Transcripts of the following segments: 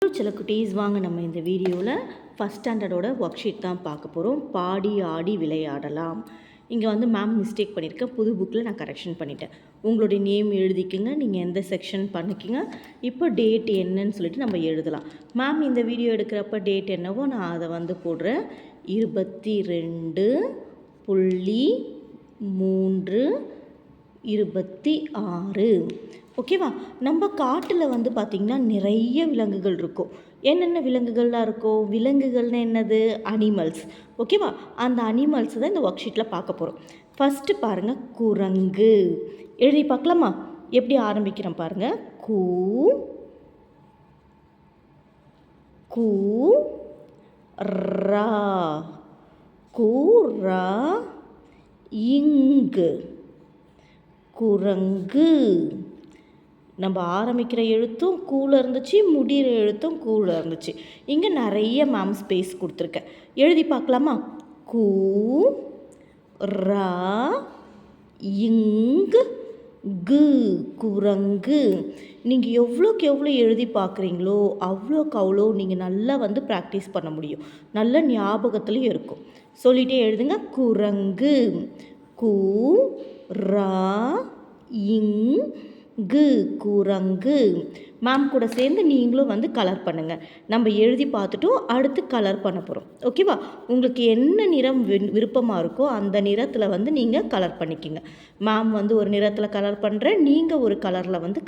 To செல்லக்குட்டீஸ். வாங்க நம்ம இந்த வீடியோவில் ஃபஸ்ட் ஸ்டாண்டர்டோட ஒர்க் ஷீட் தான் பார்க்க போகிறோம். பாடி ஆடி விளையாடலாம். இங்கே வந்து மேம் மிஸ்டேக் பண்ணியிருக்கேன். புது புக்கில் நான் கரெக்ஷன் பண்ணிட்டேன். உங்களுடைய நேம் எழுதிக்குங்க, நீங்கள் எந்த செக்ஷன் பண்ணிக்கிங்க. இப்போ டேட் என்னன்னு சொல்லிட்டு நம்ம எழுதலாம். மேம் இந்த வீடியோ எடுக்கிறப்ப டேட் என்னவோ நான் அதை வந்து போடுறேன். 22/3/26. ஓகேவா? நம்ம காட்டில் வந்து பார்த்திங்கன்னா நிறைய விலங்குகள் இருக்கும். என்னென்ன விலங்குகள்லாம் இருக்கும்? விலங்குகள்னு என்னது? அனிமல்ஸ். ஓகேவா? அந்த அனிமல்ஸ் தான் இந்த ஒர்க் ஷீட்டில் பார்க்க போகிறோம். ஃபஸ்ட்டு பாருங்கள், குரங்கு. எழுதி பார்க்கலாமா? எப்படி ஆரம்பிக்கிறேன் பாருங்கள். கூ கூ ரா கூரா இங்கு குரங்கு. நம்ம ஆரம்பிக்கிற எழுத்தும் கூல இருந்துச்சு, முடிகிற எழுத்தும் கூல இருந்துச்சு. இங்கே நிறைய மேம் ஸ்பேஸ் கொடுத்துருக்கேன். எழுதி பார்க்கலாமா? கூ ரா இங்கு கு குரங்கு. நீங்கள் எவ்வளோக்கு எவ்வளோ எழுதி பார்க்குறீங்களோ அவ்வளோக்கு அவ்வளோ நீங்கள் நல்லா வந்து ப்ராக்டிஸ் பண்ண முடியும். நல்ல ஞாபகத்துலேயும் இருக்கும். சொல்லிகிட்டே எழுதுங்க. குரங்கு. கூ ரா இங்கு குரங்கு. மேம் கூட சேர்ந்து நீங்களும் வந்து கலர் பண்ணுங்கள். நம்ம எழுதி பார்த்துட்டும் அடுத்து கலர் பண்ண போகிறோம். ஓகேவா? உங்களுக்கு என்ன நிறம் விருப்பமாக இருக்கோ அந்த நிறத்தில் வந்து நீங்கள் கலர் பண்ணிக்கிங்க. மேம் வந்து ஒரு நிறத்தில் கலர் பண்ணுறேன், நீங்கள் ஒரு கலரில் வந்து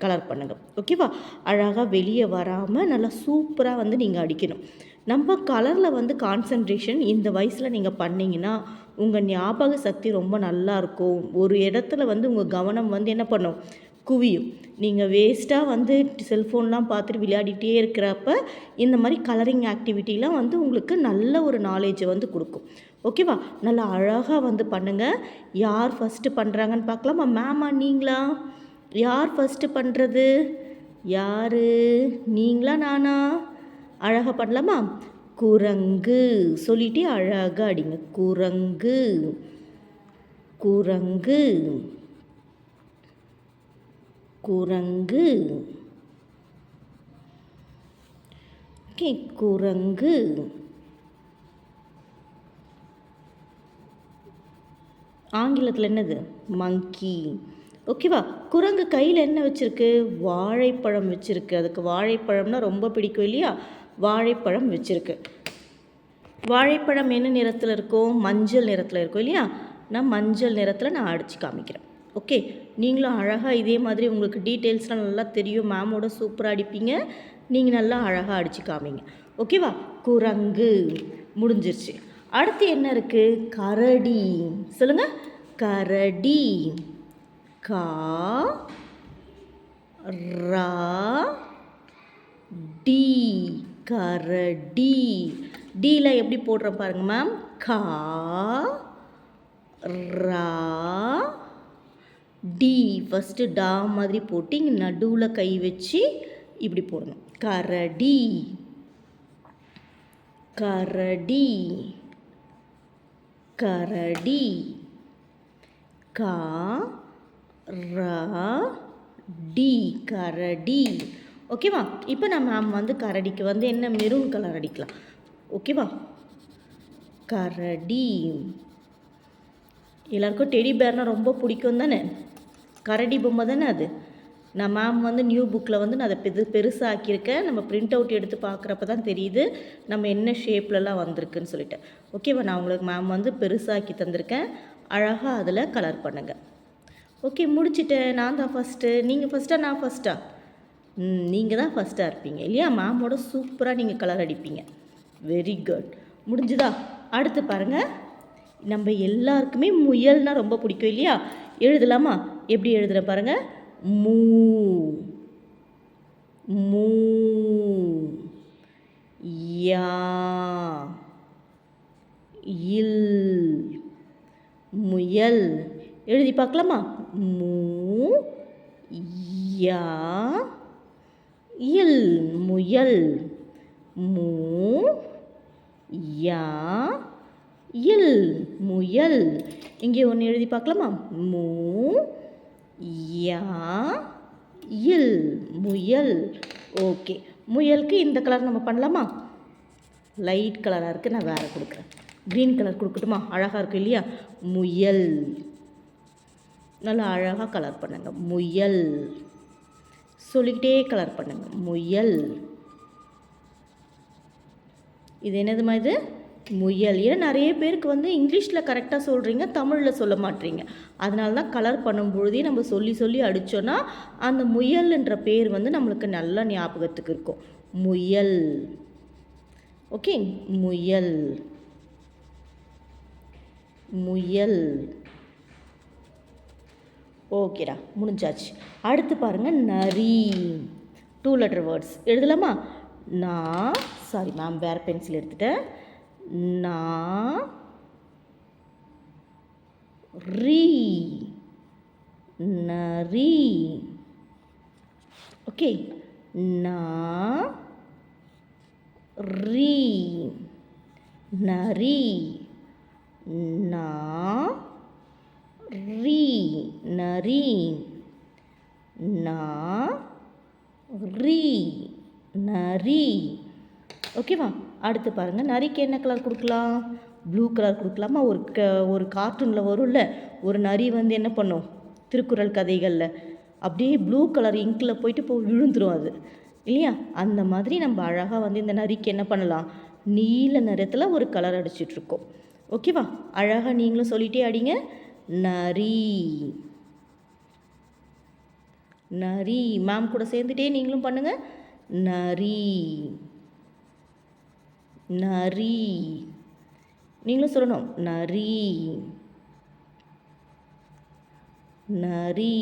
கலர் பண்ணுங்கள். ஓகேவா? அழகாக வெளியே வராமல் நல்லா சூப்பராக வந்து நீங்கள் அடிக்கணும். நம்ம கலரில் வந்து கான்சன்ட்ரேஷன் இந்த வயசில் நீங்கள் பண்ணிங்கன்னா உங்கள் ஞாபக சக்தி ரொம்ப நல்லாயிருக்கும். ஒரு இடத்துல வந்து உங்கள் கவனம் வந்து என்ன பண்ணும்? குவியும். நீங்கள் வேஸ்ட்டாக வந்து செல்ஃபோன்லாம் பார்த்துட்டு விளையாடிட்டே இருக்கிறப்ப இந்த மாதிரி கலரிங் ஆக்டிவிட்டிலாம் வந்து உங்களுக்கு நல்ல ஒரு நாலேஜை வந்து கொடுக்கும். ஓகேவா? நல்லா அழகாக வந்து பண்ணுங்கள். யார் ஃபஸ்ட்டு பண்ணுறாங்கன்னு பார்க்கலாமா? மேமா நீங்களா? யார் ஃபஸ்ட்டு பண்ணுறது? யார்? நீங்களா நானா? அழகாக பண்ணலாமா? குரங்கு சொல்லிட்டு அழகாக அடிங்க. குரங்கு குரங்கு குரங்கு. ஓகே, குரங்கு. ஆங்கிலத்தில் என்னது? மங்கி. ஓகேவா? குரங்கு கையில் என்ன வச்சுருக்கு? வாழைப்பழம் வச்சுருக்கு. அதுக்கு வாழைப்பழம்னா ரொம்ப பிடிக்கும் இல்லையா? வாழைப்பழம் வச்சுருக்கு. வாழைப்பழம் என்ன நிறத்தில் இருக்கும்? மஞ்சள் நிறத்தில் இருக்கும் இல்லையா? நான் மஞ்சள் நிறத்தில் நான் அடித்து காமிக்கிறேன். ஓகே, நீங்களும் அழகாக இதே மாதிரி உங்களுக்கு டீட்டெயில்ஸ்லாம் நல்லா தெரியும். மேமோட சூப்பராக அடிப்பீங்க. நீங்கள் நல்லா அழகாக அடித்து காமிங்க. ஓகேவா? குரங்கு முடிஞ்சிருச்சு. அடுத்து என்ன இருக்குது? கரடி. சொல்லுங்கள். கரடி. கா ரா டி கரடி. டீல எப்படி போடுறோம் பாருங்க மேம். கா ரா டி. ஃபஸ்ட்டு டா மாதிரி போட்டு இங்கே நடுவில் கை வச்சு இப்படி போடணும். கரடி கரடி கரடி. கா ரா டி கரடி. ஓகேவா? இப்போ நம்ம மேம் வந்து கரடிக்கு வந்து என்ன மெரூன் கலர் அடிக்கலாம். ஓகேவா? கரடி. எல்லாருக்கும் டெடி பேர்னால் ரொம்ப பிடிக்கும் தானே? கரடி பொம்மை தானே அது. நான் மேம் வந்து நியூ புக்கில் வந்து நான் அதை பெருசாக ஆக்கியிருக்கேன். நம்ம பிரிண்ட் அவுட் எடுத்து பார்க்குறப்ப தான் தெரியுது நம்ம என்ன ஷேப்லலாம் வந்திருக்குன்னு சொல்லிட்டு. ஓகேவா? நான் உங்களுக்கு மேம் வந்து பெருசாக்கி தந்திருக்கேன். அழகாக அதில் கலர் பண்ணுங்கள். ஓகே, முடிச்சிட்டேன். நான் தான் ஃபஸ்ட்டு. நீங்கள் ஃபஸ்ட்டா நான் ஃபஸ்ட்டா? நீங்கள் தான் ஃபஸ்ட்டாக இருப்பீங்க இல்லையா? மேமோட சூப்பராக நீங்கள் கலர் அடிப்பீங்க. Very good. முடிஞ்சுதா? அடுத்து பாருங்கள். நம்ம எல்லாருக்குமே முயல்னால் ரொம்ப பிடிக்கும் இல்லையா? எழுதலாமா? எப்படி எழுதுகிற பாருங்கள். மூ மூ யா இல் முயல். எழுதி பார்க்கலாமா? மூ யா இல் முயல். மூ யா இல் முயல். இங்கே ஒன்று எழுதி பார்க்கலாமா? மூ யா இல் முயல். ஓகே, முயலுக்கு இந்த கலர் நம்ம பண்ணலாமா? லைட் கலராக இருக்குது, நான் வேறு கொடுக்குறேன். க்ரீன் கலர் கொடுக்கட்டுமா? அழகாக இருக்குது இல்லையா? முயல். நல்லா அழகாக கலர் பண்ணுங்க. முயல். சொல்லிக்கிட்டே கலர் பண்ணுங்க. முயல். இது என்னதுமா இது? முயல். ஏன்னா நிறைய பேருக்கு வந்து இங்கிலீஷில் கரெக்டாக சொல்கிறீங்க, தமிழில் சொல்ல மாட்டீங்க. அதனால தான் கலர் பண்ணும்பொழுதே நம்ம சொல்லி சொல்லி அடித்தோன்னா அந்த முயல்ன்ற பேர் வந்து நம்மளுக்கு நல்லா ஞாபகத்துக்கு இருக்கும். முயல். ஓகே, முயல். முயல். ஓகேடா, முடிஞ்சாச்சு. அடுத்து பாருங்கள், நரி. 2 லெட்டர் வேர்ட்ஸ் எழுதலாமா? சாரி மேம், வேறு பென்சில் எடுத்துட்டேன். ரி. நரி. ஓகே, ரி. நரி. ரி. நரி. ரி. நரி. ஓகேவா? அடுத்து பாருங்கள், நரிக்கு என்ன கலர் கொடுக்கலாம்? ப்ளூ கலர் கொடுக்கலாமா? ஒரு கார்ட்டூனில் வரும்ல, ஒரு நரி வந்து என்ன பண்ணும் திருக்குறள் கதைகளில், அப்படியே ப்ளூ கலர் இங்கில் போயிட்டு விழுந்துடும் அது இல்லையா? அந்த மாதிரி நம்ம அழகாக வந்து இந்த நரிக்கு என்ன பண்ணலாம்? நீல நிறத்தில் ஒரு கலர் அடிச்சிட்ருக்கோம். ஓகேவா? அழகாக நீங்களும் சொல்லிகிட்டே அடிங்க. நரி. நரி. மேம் கூட சேர்ந்துட்டே நீங்களும் பண்ணுங்கள். நரி. நரி. நீங்களும் சொல்லணும். நரி. நரி.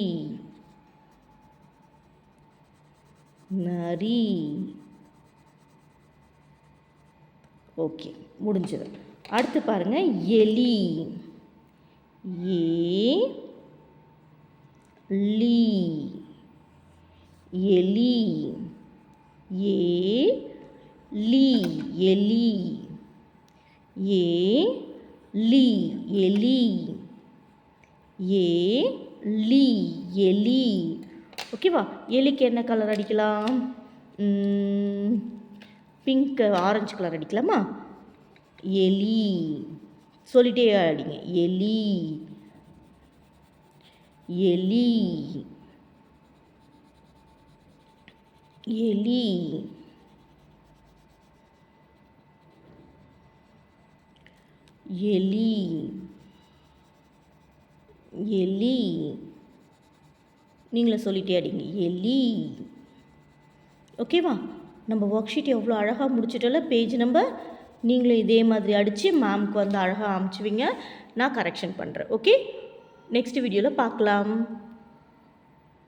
நரி. ஓகே, முடிஞ்சது. அடுத்து பாருங்கள், எலி. லீ. எலி. லீ. எலி. லீ. எலி. லீ. எலி. ஓகேவா? எலிக்கு என்ன கலர் அடிக்கலாம்? பிங்க், ஆரஞ்சு கலர் அடிக்கலாமா? எலி. சொல்லிட்டே அடிங்க. எலி. எலி. எலி. எலி. எலி. நீங்களே சொல்லிட்டே அடிங்க. எலி. ஓகேவா? நம்ம ஒர்க் ஷீட் எவ்வளோ அழகாக முடிச்சிட்டோம்ல. பேஜ் நம்பர் நீங்களும் இதே மாதிரி அடித்து மேம்க்கு வந்து அழகாக அமுச்சுவிங்க. நான் கரெக்ஷன் பண்ணுறேன். ஓகே, நெக்ஸ்ட் வீடியோவில் பார்க்கலாம்.